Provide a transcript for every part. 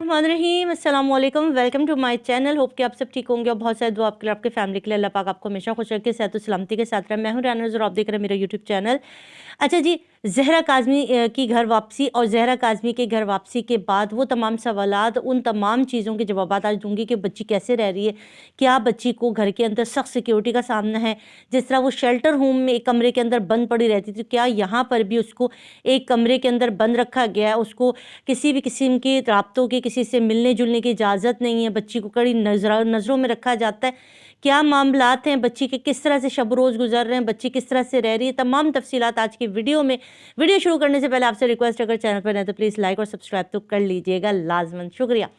बिस्मिल्लाहिर्रहमानिर्रहीम, अस्सलाम वालेकुम। Welcome to my channel. Hope कि आप सब ठीक होंगे और बहुत सारे दुआ आपके लिए, आपके फैमिली के लिए। अल्लाह पाक आपको हमेशा खुश रखे, सेहत और सलामती के साथ रहे। मैं हूं राना और आप देख रहे हैं मेरा यूट्यूब चैनल। अच्छा जी, ज़हरा काज़मी की घर वापसी और ज़हरा काज़मी के घर वापसी के बाद वो तमाम सवालात, उन तमाम चीज़ों के जवाब आज दूंगी कि बच्ची कैसे रह रही है, क्या बच्ची को घर के अंदर सख्त सिक्योरिटी का सामना है। जिस तरह वो शेल्टर होम में एक कमरे के अंदर बंद पड़ी रहती थी, क्या यहाँ पर भी उसको एक कमरे के अंदर बंद रखा गया है। उसको किसी भी किस्म के राब्तों की, किसी से मिलने जुलने की इजाज़त नहीं है। बच्ची को कड़ी नज़रों में रखा जाता है। क्या मामलात हैं, बच्ची के किस तरह से शब रोज़ गुजर रहे हैं, बच्ची किस तरह से रह रही है, तमाम तफसीलात आज की वीडियो में। वीडियो शुरू करने से पहले आपसे रिक्वेस्ट, अगर चैनल पर नहीं तो प्लीज़ लाइक और सब्सक्राइब तो कर लीजिएगा लाजमन, शुक्रिया।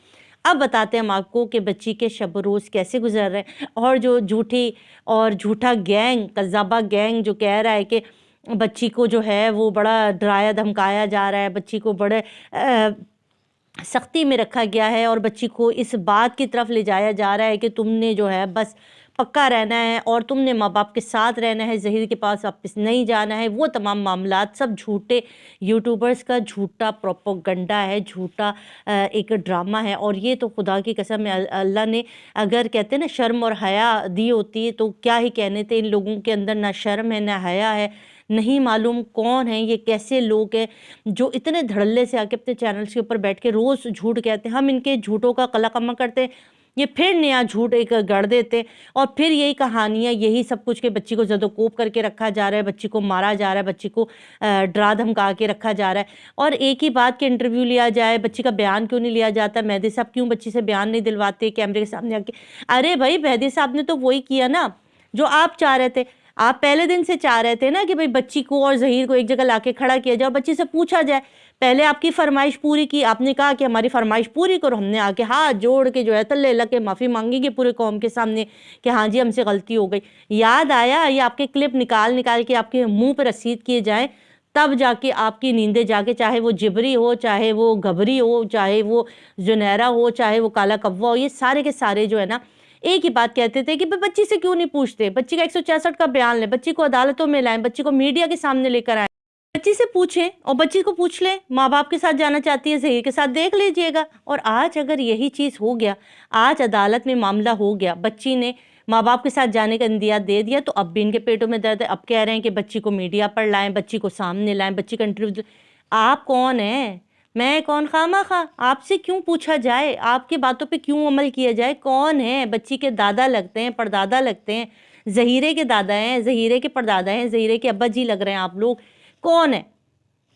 अब बताते हैं हम आपको कि बच्ची के शब रोज़ कैसे गुजर रहे हैं। और जो झूठा गैंग, कज़ाबा गैंग जो कह रहा है कि बच्ची को जो है वो बड़ा डराया धमकाया जा रहा है, बच्ची को बड़े सख्ती में रखा गया है और बच्ची को इस बात की तरफ ले जाया जा रहा है कि तुमने जो है बस पक्का रहना है और तुमने माँ बाप के साथ रहना है, ज़हीर के पास वापस नहीं जाना है। वो तमाम मामलात सब झूठे यूट्यूबर्स का झूठा प्रोपेगेंडा है, झूठा एक ड्रामा है। और ये तो खुदा की कसम है, अल्लाह ने अगर कहते हैं ना शर्म और हया दी होती तो क्या ही कहने थे। इन लोगों के अंदर ना शर्म है ना हया है, नहीं मालूम कौन है ये, कैसे लोग हैं जो इतने धड़ल्ले से आके अपने चैनल्स के ऊपर बैठ के रोज़ झूठ कहते हैं। हम इनके झूठों का कलाकम्मा करते हैं, ये फिर नया झूठ एक गढ़ देते और फिर यही कहानियाँ, यही सब कुछ कि बच्ची को ज़दोकोप करके रखा जा रहा है, बच्ची को मारा जा रहा है, बच्ची को डरा धमका के रखा जा रहा है। और एक ही बात के इंटरव्यू लिया जाए, बच्ची का बयान क्यों नहीं लिया जाता। मेहदी साहब क्यों बच्ची से बयान नहीं दिलवाते कैमरे के सामने आके। अरे भाई, मेहदी साहब ने तो वही किया ना जो आप चाह रहे थे। आप पहले दिन से चाह रहे थे ना कि भाई बच्ची को और ज़हीर को एक जगह लाके खड़ा किया जाए, बच्ची से पूछा जाए। पहले आपकी फरमाइश पूरी की, आपने कहा कि हमारी फरमाइश पूरी करो। हमने आके हाथ जोड़ के जो है तल्ले लगे माफ़ी मांगेंगे पूरे कौम के सामने कि हाँ जी हमसे गलती हो गई। याद आया, ये आपके क्लिप निकाल के आपके मुंह पर रसीद किए जाएँ, तब जाके आपकी नींदें जाके, चाहे वो जिबरी हो, चाहे वो गबरी हो, चाहे वो जुनैरा हो, चाहे वो काला कव्वा हो, ये सारे के सारे जो है ना एक ही बात कहते थे कि बच्ची से क्यों नहीं पूछते, बच्ची का 166 का बयान लें, बच्ची को अदालतों में लाएं, बच्ची को मीडिया के सामने लेकर आएं, बच्ची से पूछें और बच्ची को पूछ लें माँ बाप के साथ जाना चाहती है, ज़हीर के साथ देख लीजिएगा। और आज अगर यही चीज़ हो गया, आज अदालत में मामला हो गया, बच्ची ने माँ बाप के साथ जाने का इंदिया दे दिया, तो अब भी इनके पेटों में दर्द है। अब कह रहे हैं कि बच्ची को मीडिया पर लाएं, बच्ची को सामने लाएं, बच्ची का इंटरव्यू। आप कौन हैं, मैं कौन, खामा आपसे क्यों पूछा जाए, आपकी बातों पे क्यों अमल किया जाए। कौन है, बच्ची के दादा लगते हैं, परदादा लगते हैं, ज़हीरे के दादा हैं, ज़हीरे के परदादा हैं, ज़हीरे के अब्बा जी लग रहे हैं आप लोग। कौन है,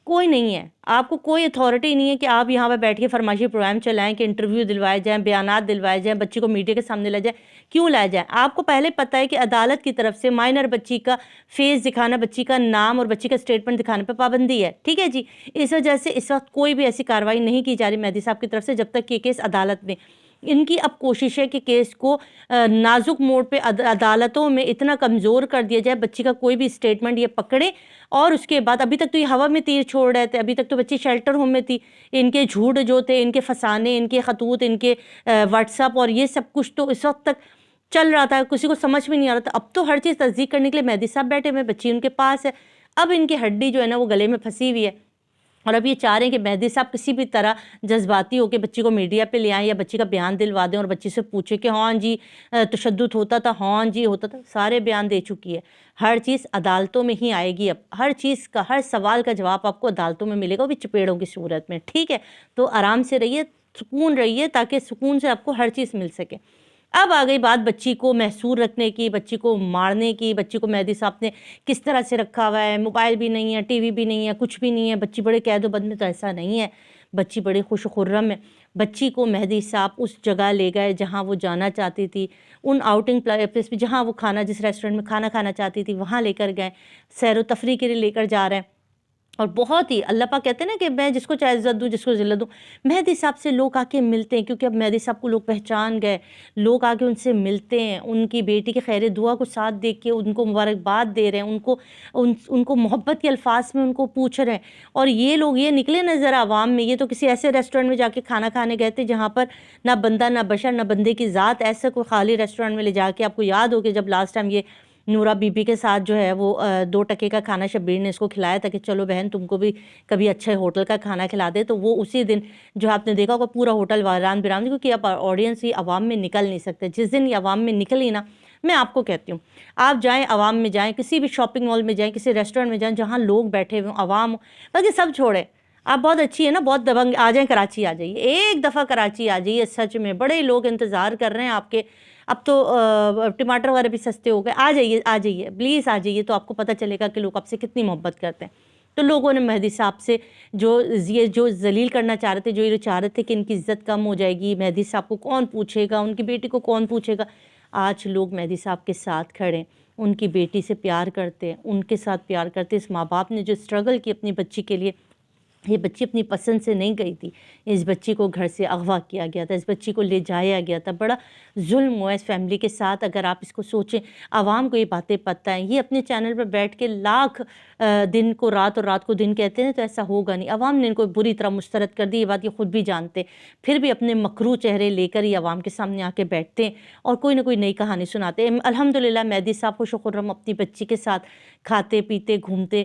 कोई नहीं है। आपको कोई अथॉरिटी नहीं है कि आप यहाँ पर बैठ के फरमाइशी प्रोग्राम चलाएं, कि इंटरव्यू दिलवाए जाएँ, बयानात दिलवाए जाएँ, बच्ची को मीडिया के सामने लाया जाए। क्यों लाया जाए? आपको पहले पता है कि अदालत की तरफ से माइनर बच्ची का फेस दिखाना, बच्ची का नाम और बच्ची का स्टेटमेंट दिखाने पर पाबंदी है, ठीक है जी। इस वजह से इस वक्त कोई भी ऐसी कार्रवाई नहीं की जा रही मेहदी साहब की तरफ से, जब तक कि केस अदालत में। इनकी अब कोशिश है कि केस को नाजुक मोड़ पे अदालतों में इतना कमज़ोर कर दिया जाए, बच्ची का कोई भी स्टेटमेंट ये पकड़े और उसके बाद, अभी तक तो ये हवा में तीर छोड़ रहे थे, अभी तक तो बच्ची शेल्टर होम में थी। इनके झूठ जो थे, इनके फसाने, इनके खतूत, इनके व्हाट्सअप और ये सब कुछ तो इस वक्त तक चल रहा था, किसी को समझ में नहीं आ रहा था। अब तो हर चीज़ तस्दीक करने के लिए मेहदी साहब बैठे हुए, बच्ची उनके पास है। अब इनकी हड्डी जो है ना वो गले में फंसी हुई है और अब ये चाह रहे हैं कि मेहदी साहब किसी भी तरह जज्बाती होकर बच्ची को मीडिया पे ले आएँ या बच्ची का बयान दिलवा दें और बच्ची से पूछे कि हाँ जी तशद्दुद होता था, हाँ जी होता था। सारे बयान दे चुकी है, हर चीज़ अदालतों में ही आएगी। अब हर चीज़ का, हर सवाल का जवाब आपको अदालतों में मिलेगा, वो भी चपेड़ों की सूरत में, ठीक है। तो आराम से रहिए, सुकून रहिए, ताकि सुकून से आपको हर चीज़ मिल सके। अब आ गई बात बच्ची को महसूर रखने की, बच्ची को मारने की। बच्ची को मेहदी साहब ने किस तरह से रखा हुआ है, मोबाइल भी नहीं है, टीवी भी नहीं है, कुछ भी नहीं है, बच्ची बड़े कैदोबंद में, तो ऐसा नहीं है, बच्ची बड़ी खुश खुर्रम है। बच्ची को मेहदी साहब उस जगह ले गए जहाँ वो जाना चाहती थी, उन आउटिंग प्लेस पे जहाँ वो खाना, जिस रेस्टोरेंट में खाना खाना चाहती थी वहाँ लेकर गए, सैर व तफरी के लिए लेकर जा रहे हैं। और बहुत ही अल्लाह पाक कहते हैं ना कि मैं जिसको चाहे इज़्ज़त दूँ, जिसको ज़िल्लत दूँ। मेहदी साहब से लोग आके मिलते हैं, क्योंकि अब मेहदी साहब को लोग पहचान गए, लोग आके उनसे मिलते हैं, उनकी बेटी के खैर दुआ को साथ देख के उनको मुबारकबाद दे रहे हैं, उनको मोहब्बत के अल्फाज में उनको पूछ रहे हैं। और ये लोग ये निकले नज़र आवाम में, ये तो किसी ऐसे रेस्टोरेंट में जाके खाना खाने गए थे जहाँ पर ना बंदा, ना बशर, ना बंदे की ज़ात, ऐसा कोई खाली रेस्टोरेंट में ले जाके। आपको याद हो कि जब लास्ट टाइम ये نورا بی بی کے ساتھ جو ہے وہ 2 ٹکے کا کھانا شبیر نے اس کو کھلایا تھا کہ چلو بہن تم کو بھی کبھی اچھے ہوٹل کا کھانا کھلا دے، تو وہ اسی دن جو آپ نے دیکھا ہوگا پورا ہوٹل ویران بیران، کیونکہ اب آڈینس ہی عوام میں نکل نہیں سکتے. جس دن یہ عوام میں نکلی نا، میں آپ کو کہتی ہوں آپ جائیں عوام میں جائیں، کسی بھی شاپنگ مال میں جائیں، کسی ریسٹورینٹ میں جائیں جہاں لوگ بیٹھے ہوئے عوام، باقی سب چھوڑیں. آپ بہت اچھی ہے نا، بہت دبنگ، آ جائیں کراچی، آ جائیے ایک دفعہ کراچی آ جائیے. سچ میں بڑے لوگ انتظار کر رہے ہیں آپ کے. اب تو ٹماٹر وغیرہ بھی سستے ہو گئے. آ جائیے آ جائیے پلیز آ جائیے، تو آپ کو پتہ چلے گا کہ لوگ آپ سے کتنی محبت کرتے ہیں. تو لوگوں نے مہدی صاحب سے جو ذلیل کرنا چاہ رہے تھے، جو یہ چاہ رہے تھے کہ ان کی عزت کم ہو جائے گی، مہدی صاحب کو کون پوچھے گا، ان کی بیٹی کو کون پوچھے گا، آج لوگ مہدی صاحب کے ساتھ کھڑے، ان کی بیٹی سے پیار کرتے ہیں، ان کے ساتھ پیار کرتے. اس ماں باپ نے جو اسٹرگل کی اپنی بچی کے لیے، یہ بچی اپنی پسند سے نہیں گئی تھی، اس بچی کو گھر سے اغوا کیا گیا تھا، اس بچی کو لے جایا گیا تھا. بڑا ظلم ہوا اس فیملی کے ساتھ. اگر آپ اس کو سوچیں، عوام کو یہ باتیں پتہ ہیں، یہ اپنے چینل پر بیٹھ کے لاکھ دن کو رات اور رات کو دن کہتے ہیں، تو ایسا ہوگا نہیں. عوام نے ان کو بری طرح مسترد کر دی، یہ بات یہ خود بھی جانتے، پھر بھی اپنے مکروہ چہرے لے کر یہ عوام کے سامنے آ کے بیٹھتے ہیں اور کوئی نہ کوئی نئی کہانی سناتے ہیں. الحمدللہ مہدی صاحب خوش و خرم اپنی بچی کے ساتھ کھاتے پیتے گھومتے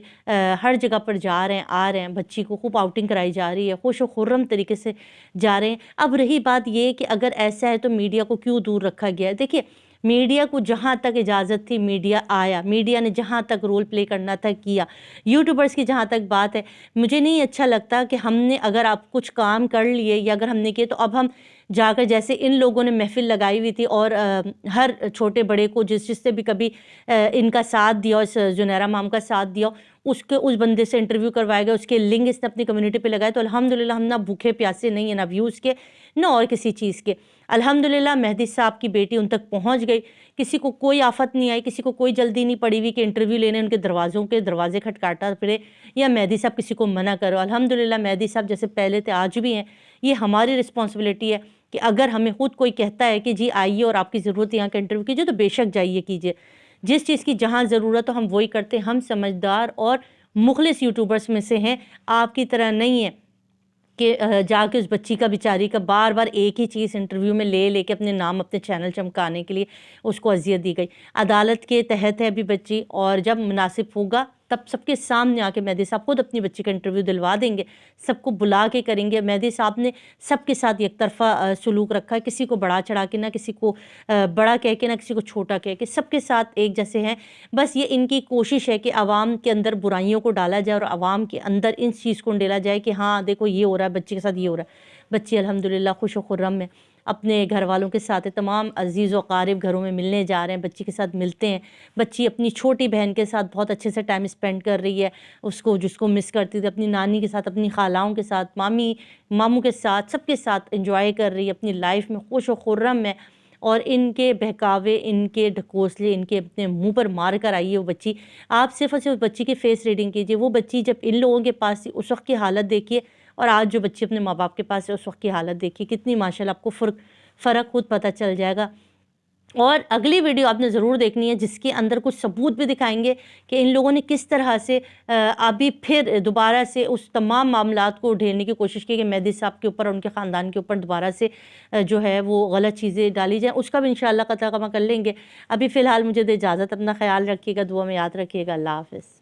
ہر جگہ پر جا رہے ہیں، آ رہے ہیں، بچی کو خوب آؤٹنگ کرائی جا رہی ہے، خوش و خرم طریقے سے جا رہے ہیں. اب رہی بات یہ کہ اگر ایسا ہے تو میڈیا کو کیوں دور رکھا گیا ہے؟ دیکھیے میڈیا کو جہاں تک اجازت تھی میڈیا آیا، میڈیا نے جہاں تک رول پلے کرنا تھا کیا. یوٹیوبرز کی جہاں تک بات ہے، مجھے نہیں اچھا لگتا کہ ہم نے اگر آپ کچھ کام کر لیے یا اگر ہم نے کیے تو اب ہم جا کر، جیسے ان لوگوں نے محفل لگائی ہوئی تھی اور ہر چھوٹے بڑے کو جس سے بھی کبھی ان کا ساتھ دیا، اس زنیرہ مام کا ساتھ دیا، اس بندے سے انٹرویو کروایا گیا، اس کے لنک اس نے اپنی کمیونٹی پہ لگائے. تو الحمدللہ ہم نہ بھوکے پیاسے نہیں ہیں، نہ ویوز کے نہ اور کسی چیز کے. الحمدللہ مہدی صاحب کی بیٹی ان تک پہنچ گئی، کسی کو کوئی آفت نہیں آئی، کسی کو کوئی جلدی نہیں پڑی ہوئی کہ انٹرویو لینے ان کے دروازے کھٹکاتا پھرے یا مہدی صاحب کسی کو منع کرو. الحمدللہ مہدی صاحب جیسے پہلے تھے آج بھی ہیں. یہ ہماری رسپانسبلٹی ہے کہ اگر ہمیں خود کوئی کہتا ہے کہ جی آئیے اور آپ کی ضرورت ہے یہاں کا انٹرویو کیجیے، تو بے شک جائیے کیجیے. جس چیز کی جہاں ضرورت ہو ہم وہی کرتے ہیں. ہم سمجھدار اور مخلص یوٹیوبرز میں سے ہیں، آپ کی طرح نہیں ہیں کہ جا کے اس بچی کا بیچاری کا بار بار ایک ہی چیز انٹرویو میں لے کے اپنے نام اپنے چینل چمکانے کے لیے اس کو اذیت دی گئی. عدالت کے تحت ہے ابھی بچی، اور جب مناسب ہوگا تب سب کے سامنے آ کے مہدی صاحب خود اپنی بچی کا انٹرویو دلوا دیں گے، سب کو بلا کے کریں گے. مہدی صاحب نے سب کے ساتھ یک طرفہ سلوک رکھا ہے، کسی کو بڑا چڑھا کے نہ کسی کو بڑا کہہ کے نہ کسی کو چھوٹا کہہ کے، سب کے ساتھ ایک جیسے ہیں. بس یہ ان کی کوشش ہے کہ عوام کے اندر برائیوں کو ڈالا جائے اور عوام کے اندر ان چیز کو ڈالا جائے کہ ہاں دیکھو یہ ہو رہا ہے، بچی کے ساتھ یہ ہو رہا ہے. بچی الحمدللہ خوش و خرم ہے، اپنے گھر والوں کے ساتھ، تمام عزیز و اقارب گھروں میں ملنے جا رہے ہیں، بچی کے ساتھ ملتے ہیں. بچی اپنی چھوٹی بہن کے ساتھ بہت اچھے سے ٹائم اسپینڈ کر رہی ہے، جس کو مس کرتی تھی، اپنی نانی کے ساتھ، اپنی خالاؤں کے ساتھ، ماموں کے ساتھ، سب کے ساتھ انجوائے کر رہی ہے اپنی لائف میں، خوش و خرم ہے. اور ان کے بہکاوے، ان کے ڈھکوسلے، ان کے اپنے منہ پر مار کر آئی ہے وہ بچی. آپ صرف اور صرف بچی کی فیس ریڈنگ کیجئے. وہ بچی جب ان لوگوں کے پاس تھی اس وقت کی حالت دیکھیے، اور آج جو بچی اپنے ماں باپ کے پاس ہے اس وقت کی حالت دیکھیے، کتنی ماشاءاللہ آپ کو فرق خود پتہ چل جائے گا. اور اگلی ویڈیو آپ نے ضرور دیکھنی ہے جس کے اندر کچھ ثبوت بھی دکھائیں گے کہ ان لوگوں نے کس طرح سے ابھی پھر دوبارہ سے اس تمام معاملات کو ڈھیرنے کی کوشش کی کہ مہدی صاحب کے اوپر اور ان کے خاندان کے اوپر دوبارہ سے جو ہے وہ غلط چیزیں ڈالی جائیں. اس کا بھی انشاءاللہ قطع کما کر لیں گے. ابھی فی الحال مجھے دے اجازت، اپنا خیال رکھیے گا، دعا میں یاد رکھیے گا. اللہ حافظ.